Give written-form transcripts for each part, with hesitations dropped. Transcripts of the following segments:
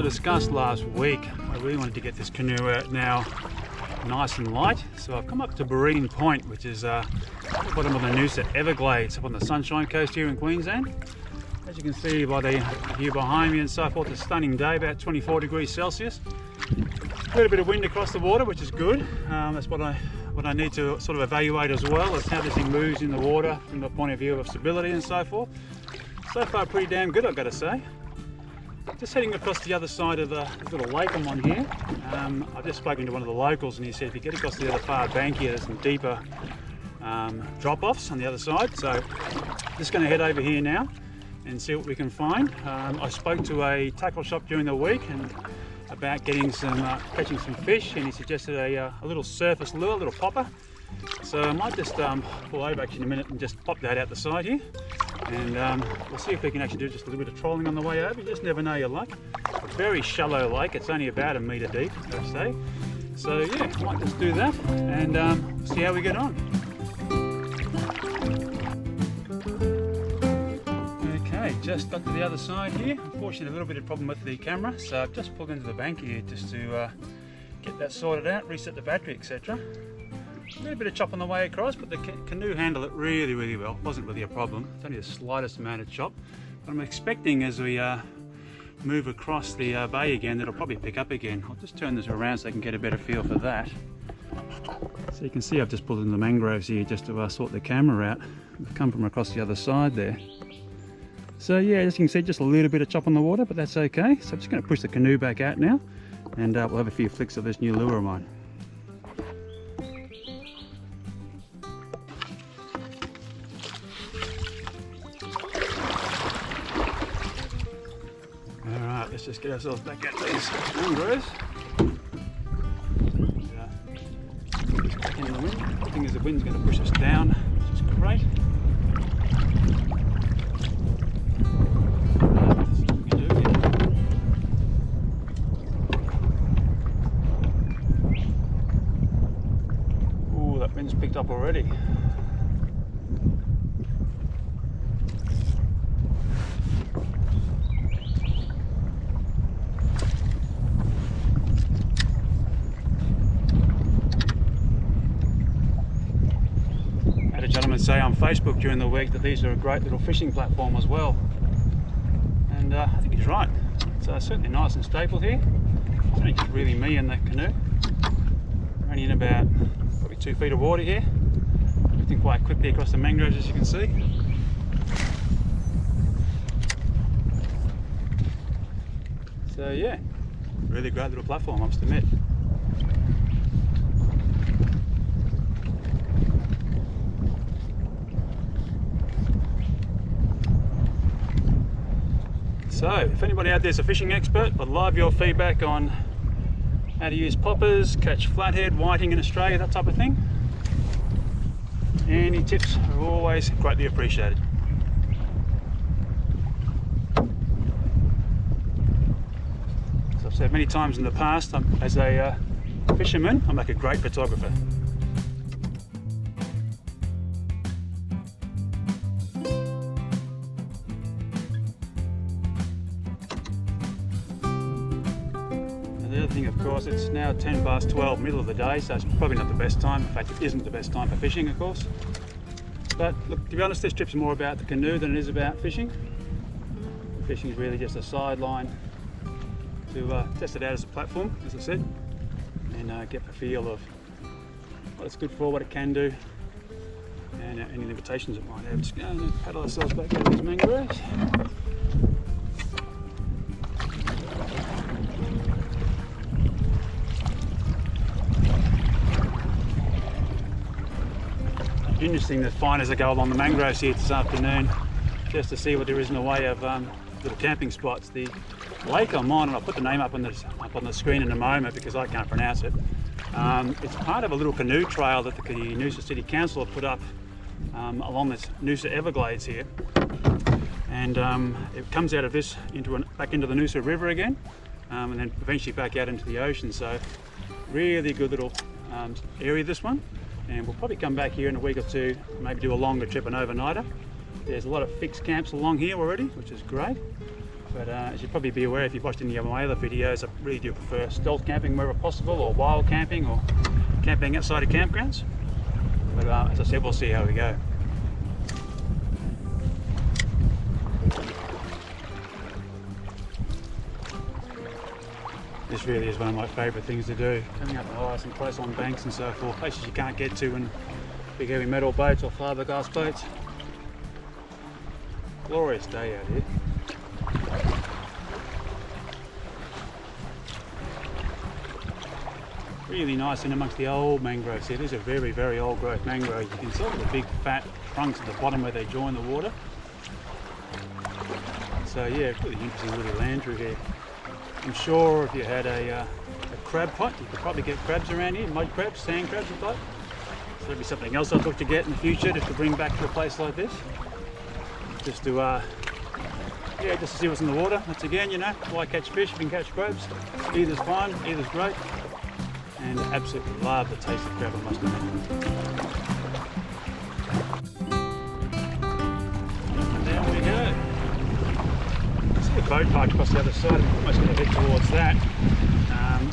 I discussed last week, I really wanted to get this canoe out now nice and light. So I've come up to Barine Point, which is at the bottom of the Noosa Everglades up on the Sunshine Coast here in Queensland. As you can see by the view behind me and so forth, a stunning day, about 24 degrees Celsius. A little bit of wind across the water, which is good. That's what I need to sort of evaluate as well, as how this thing moves in the water from the point of view of stability and so forth. So far pretty damn good, I've got to say. Just heading across the other side of the little lake I'm on here. I've just spoken to one of the locals and he said if you get across the other far bank here, there's some deeper drop-offs on the other side. So just going to head over here now and see what we can find. I spoke to a tackle shop during the week and about getting some catching some fish, and he suggested a little surface lure, a little popper. So I might just pull over actually in a minute and just pop that out the side here, and we'll see if we can actually do just a little bit of trolling on the way over. You just never know your luck. A very shallow lake, it's only about 1 metre deep, I'd say. So yeah, I might just do that and see how we get on. Okay, just got to the other side here. Unfortunately, a little bit of problem with the camera, so I've just pulled into the bank here just to get that sorted out, reset the battery, etc. A little bit of chop on the way across, but the canoe handled it really well. It wasn't really a problem. It's only the slightest amount of chop. But I'm expecting as we move across the bay again, it'll probably pick up again. I'll just turn this around so I can get a better feel for that. So you can see I've just pulled into the mangroves here just to sort the camera out. I've come from across the other side there. So yeah, as you can see, just a little bit of chop on the water, but that's okay. So I'm just going to push the canoe back out now, and we'll have a few flicks of this new lure of mine. Alright, let's just get ourselves back out these mangroves. Just back in the wind. The thing is, the wind's going to push us down, which is great. Wind's picked up already. I had a gentleman say on Facebook during the week that these are a great little fishing platform as well, and I think he's right. It's certainly nice and stable here. It's only just really me and the canoe. We're only in about 2 feet of water here, moving quite quickly across the mangroves, as you can see. So yeah, really great little platform, I must admit. So if anybody out there is a fishing expert, I'd love your feedback on how to use poppers, catch flathead, whiting in Australia, that type of thing. Any tips are always greatly appreciated. As I've said many times in the past, as a fisherman, I make a great photographer. The other thing, of course, it's now 10 past 12, middle of the day, so it's probably not the best time. In fact, it isn't the best time for fishing, of course. But look, to be honest, this trip's more about the canoe than it is about fishing. Fishing is really just a sideline to test it out as a platform, as I said, and get the feel of what it's good for, what it can do, and any limitations it might have. Just going to paddle ourselves back out of these mangroves. Interesting to find as I go along the mangroves here this afternoon, just to see what there is in the way of little camping spots. The lake I'm on, and I'll put the name up on the screen in a moment because I can't pronounce it. It's part of a little canoe trail that the Noosa City Council have put up along this Noosa Everglades here, and it comes out of this back into the Noosa River again, and then eventually back out into the ocean. So really good little area, this one. And we'll probably come back here in a week or two, maybe do a longer trip, an overnighter. There's a lot of fixed camps along here already, which is great. But as you'd probably be aware if you've watched any of my other videos, I really do prefer stealth camping wherever possible, or wild camping, or camping outside of campgrounds. But as I said, we'll see how we go. This really is one of my favourite things to do, coming up the highs and close on banks and so forth, places you can't get to in big heavy metal boats or fiberglass boats. Glorious day out here. Really nice in amongst the old mangroves here. These are very, very old growth mangroves. You can see the big fat trunks at the bottom where they join the water. So yeah, really interesting little land through here. I'm sure if you had a crab pot, you could probably get crabs around here, mud crabs, sand crabs and type. So that'd be something else I'd look to get in the future, just to bring back to a place like this. Just to, yeah, just to see what's in the water. Once again, you know, why catch fish, you can catch crabs. Either's fine, either's great. And absolutely love the taste of crab, I must admit. And down we go. I see a boat parked across the other side. I'm almost going to head towards that.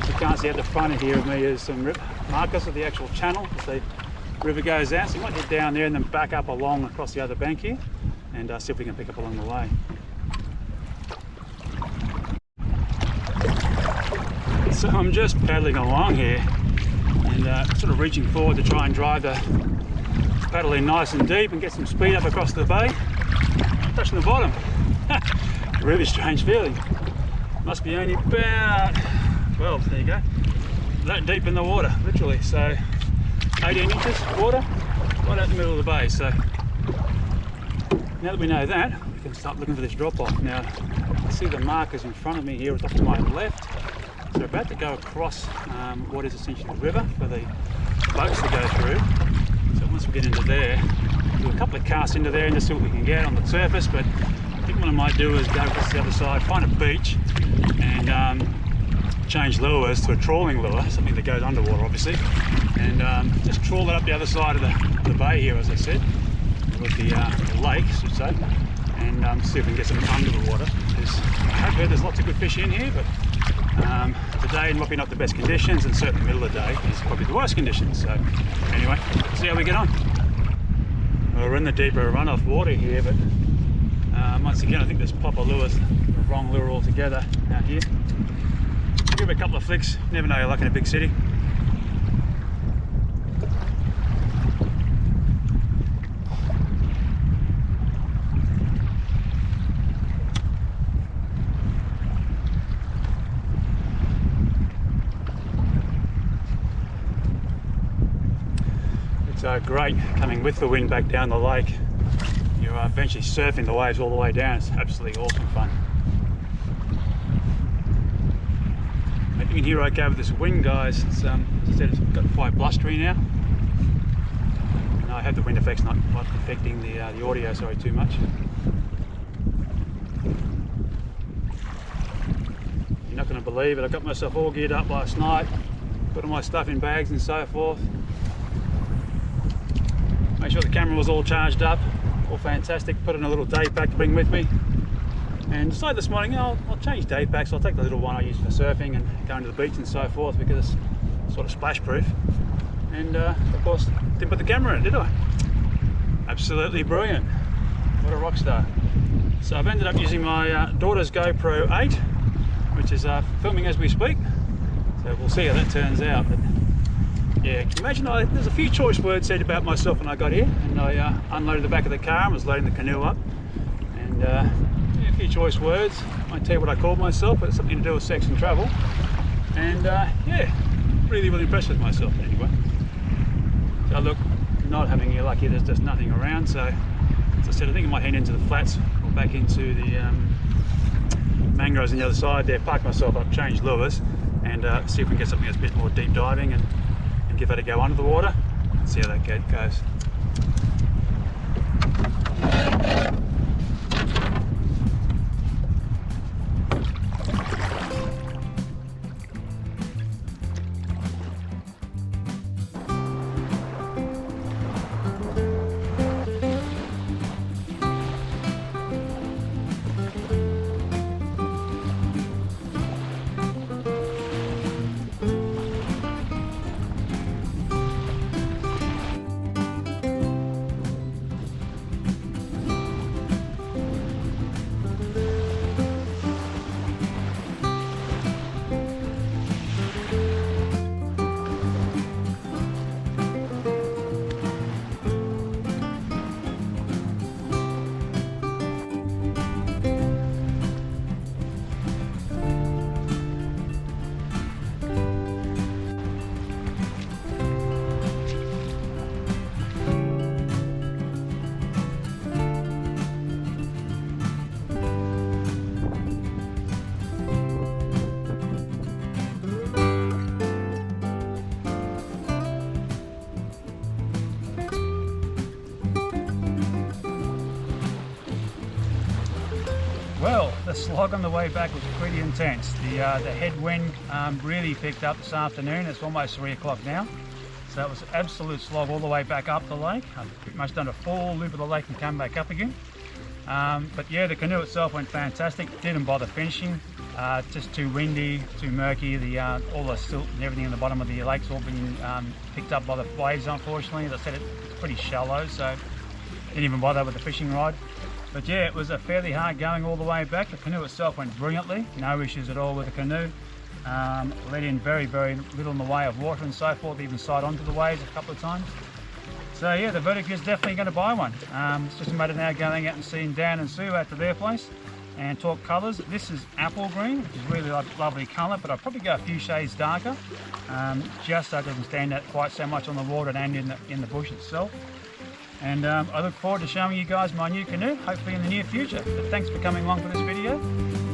As you can't see at the front here of me is some markers of the actual channel as the river goes out. So you might head down there and then back up along across the other bank here and see if we can pick up along the way. So I'm just paddling along here and sort of reaching forward to try and drive the paddle in nice and deep and get some speed up across the bay. Touching the bottom. Really strange feeling. Must be only about, well, there you go, that deep in the water, literally. So 18 inches water right out the middle of the bay. So now that we know that, we can start looking for this drop off. Now I see the markers in front of me here off to my left. So we're about to go across what is essentially the river for the boats to go through. So once we get into there, do a couple of casts into there and just see what we can get on the surface. But I think what I might do is go across the other side, find a beach and change lures to a trawling lure, something that goes underwater obviously, and just trawl it up the other side of the bay here, as I said, with the lake, I should say, and see if we can get some under the water. I have heard there's lots of good fish in here, but today might be not the best conditions, and certainly the middle of the day is probably the worst conditions. So anyway, see how we get on. Well, we're in the deeper runoff water here, but once again I think this popper lure's the wrong lure altogether out here. Give it a couple of flicks, never know you're lucky in a big city. It's great coming with the wind back down the lake. You're eventually surfing the waves all the way down. It's absolutely awesome fun. I think you can hear okay with this wind, guys. It's, as I said, it's got quite blustery now. And I have the wind effects not affecting the audio, sorry, too much. You're not going to believe it. I got myself all geared up last night, put all my stuff in bags and so forth. Make sure the camera was all charged up, all fantastic. Put in a little day pack to bring with me, and decided this morning I'll change day packs. I'll take the little one I use for surfing and going to the beach and so forth, because it's sort of splash proof. And of course didn't put the camera in, did I? Absolutely brilliant. What a rock star. So I've ended up using my daughter's GoPro 8, which is filming as we speak. So we'll see how that turns out. But yeah, can you imagine, there's a few choice words said about myself when I got here, and I unloaded the back of the car and was loading the canoe up, and yeah, a few choice words. I won't tell you what I called myself, but it's something to do with sex and travel, and yeah, really impressed with myself anyway. So look, not having any luck here, there's just nothing around, so as I said, I think I might head into the flats or back into the mangroves on the other side there, park myself up, change lures, and see if we can get something that's a bit more deep diving and give that a go under the water and see how that goes. Well, the slog on the way back was pretty intense. The headwind really picked up this afternoon. It's almost 3 o'clock now. So it was an absolute slog all the way back up the lake. I've pretty much done a full loop of the lake and come back up again. But yeah, the canoe itself went fantastic. Didn't bother finishing. Just too windy, too murky. All the silt and everything in the bottom of the lake's all been picked up by the waves, unfortunately. As I said, it's pretty shallow, so didn't even bother with the fishing rod. But yeah, it was a fairly hard going all the way back. The canoe itself went brilliantly. No issues at all with the canoe. Let in very, very little in the way of water and so forth, even side onto the waves a couple of times. So yeah, the verdict is definitely going to buy one. It's just a matter now going out and seeing Dan and Sue out to their place and talk colours. This is apple green, which is really lovely colour, but I'll probably go a few shades darker, just so it doesn't stand out quite so much on the water and in the bush itself. And I look forward to showing you guys my new canoe, hopefully in the near future. But thanks for coming along for this video,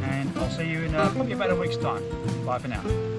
and I'll see you in probably about a week's time. Bye for now.